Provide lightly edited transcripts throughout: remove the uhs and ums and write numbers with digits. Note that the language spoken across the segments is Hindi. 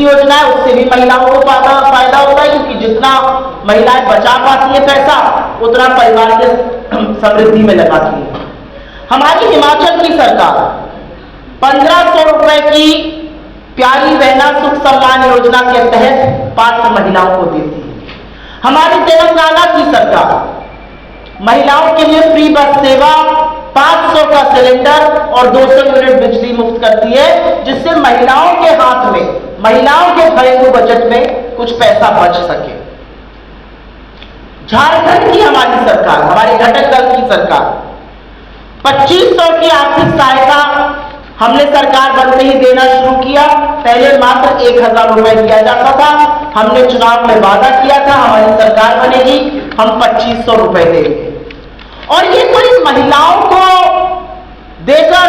योजना है उससे भी महिलाओं को फायदा होता है, क्योंकि जितना महिलाएं बचा पाती है पैसा उतना परिवार के समृद्धि में लगाती है। हमारी हिमाचल की सरकार 1500 रुपए की प्यारी बहना सुख सम्मान योजना के तहत पात्र महिलाओं को देती है। हमारी तेलंगाना की सरकार महिलाओं के लिए फ्री बस सेवा, 500 का सिलेंडर और 200 यूनिट बिजली मुफ्त करती है, जिससे महिलाओं के हाथ में, महिलाओं के घरेलू बजट में कुछ पैसा बच सके। झारखंड की हमारी सरकार, हमारे घटक दल की सरकार 2500 की आर्थिक सहायता हमने सरकार बनते ही देना शुरू किया। पहले मात्र 1000 रुपए दिया जाता था। हमने चुनाव में वादा किया था हमारी सरकार बनेगी हम 2500 रुपए देंगे, और ये कोई महिलाओं को देकर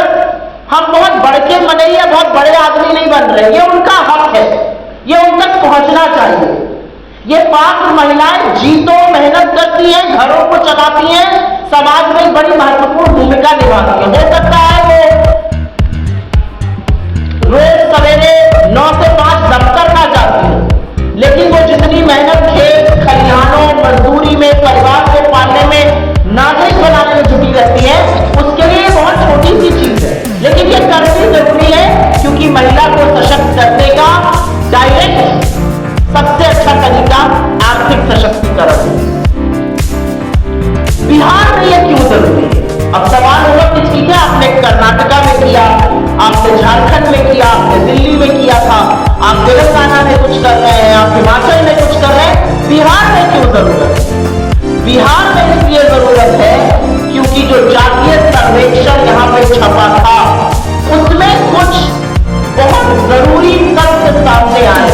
हम बहुत बड़के बने या बहुत बड़े आदमी नहीं बन रहे। ये उनका हक है, ये उन तक पहुंचना चाहिए। ये पात्र महिलाएं जीतों मेहनत करती हैं, घरों को चलाती हैं, समाज में बड़ी महत्वपूर्ण भूमिका निभाती है। हो सकता है वो रोज सवेरे 9 से 5 दफ्तर ना जाती है, लेकिन वो जितनी मेहनत खेत खलिहानों मजदूरी में परिवार को पालने में नागरिक बनाने में जुटी रहती है, उसके लिए बहुत छोटी सी चीज है, लेकिन ये करनी जरूरी है, क्योंकि महिला को सशक्त करने का डायरेक्ट सबसे अच्छा तरीका आर्थिक सशक्तिकरण है। बिहार में यह क्यों जरूरी है? अब सवाल होगा कि ठीक है आपने कर्नाटका में किया, आपने झारखंड में किया, आपने दिल्ली में किया था, आप तेलंगाना में कुछ कर रहे हैं, आप हिमाचल में कुछ कर रहे हैं, बिहार में क्यों जरूरत है? बिहार में इसलिए जरूरत है क्योंकि जो जातीय सर्वेक्षण यहाँ पे छपा था उसमें कुछ बहुत जरूरी तथ्य सामने आए,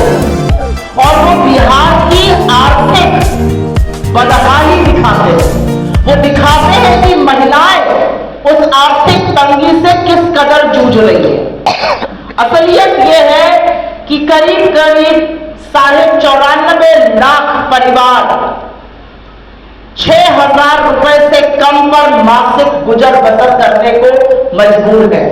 और वो बिहार की आर्थिक बदहाली दिखाते हैं। वो दिखाते हैं कि महिलाएं उस आर्थिक तंगी से किस कदर जूझ रही है। असलियत यह है कि करीब करीब 94.5 लाख परिवार 6000 रुपए से कम पर मासिक गुजर बसर करने को मजबूर है।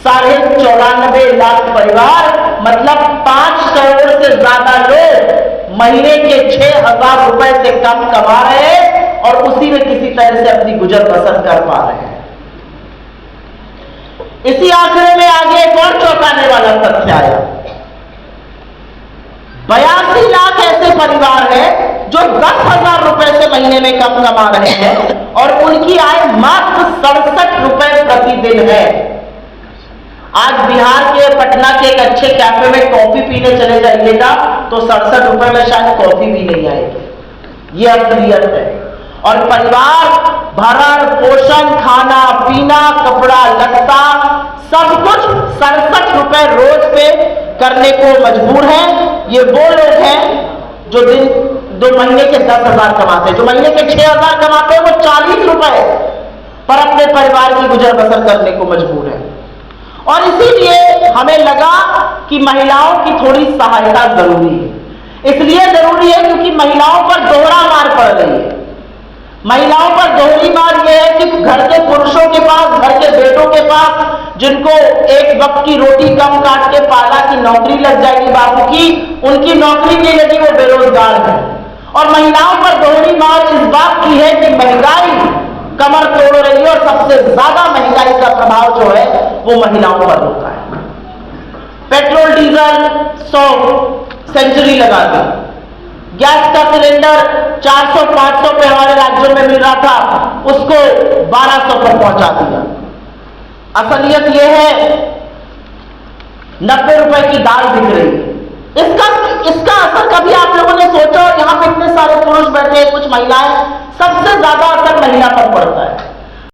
94.5 लाख परिवार मतलब 5 करोड़ से ज्यादा लोग महीने के 6000 रुपए से कम कमा रहे हैं और उसी में किसी तरह से अपनी गुजर बसर कर पा रहे हैं। इसी आंकड़े में आगे एक और चौंकाने वाला तथ्य आया। 82 लाख ऐसे परिवार हैं जो 10,000 रुपए से महीने में कम कमा रहे हैं और उनकी आय मात्र 67 रुपए प्रतिदिन है। आज बिहार के पटना के एक अच्छे कैफे में कॉफी पीने चले जाइएगा तो 67 रुपए में शायद कॉफी भी नहीं आएगी। ये असलियत है। और परिवार भरण पोषण खाना पीना कपड़ा लत्ता सब कुछ 67 रुपए रोज पे करने को मजबूर है। ये वो लोग हैं जो दो महीने के 10,000 कमाते हैं, जो महीने के 6,000 कमाते हैं वो 40 रुपए पर अपने परिवार की गुजर बसर करने को मजबूर है। और इसीलिए हमें लगा कि महिलाओं की थोड़ी सहायता जरूरी है। इसलिए जरूरी है क्योंकि महिलाओं पर दोहरा मार पड़ रही है। महिलाओं पर दोहरी मार यह है कि घर के पुरुषों के पास, घर के बेटों के पास जिनको एक वक्त की रोटी कम काट के पाला की नौकरी लग जाएगी बापू की, उनकी नौकरी नहीं लगी, वो बेरोजगार है। और महिलाओं पर दोहरी मार इस बात की है कि महंगाई कमर तोड़ रही है और सबसे ज्यादा महंगाई का प्रभाव जो है वो महिलाओं पर होता है। पेट्रोल डीजल 100 सेंचुरी लगा दी, गैस का सिलेंडर 400-500 पे हमारे राज्यों में मिल रहा था, उसको 1200 पर पहुंचा दिया। असलियत यह है 90 रुपए की दाल बिक रही है। इसका असर कभी आप लोगों ने सोचा? और यहां पे इतने सारे पुरुष बैठे हैं, कुछ महिलाएं, सबसे ज्यादा असर महिला पर पड़ता है।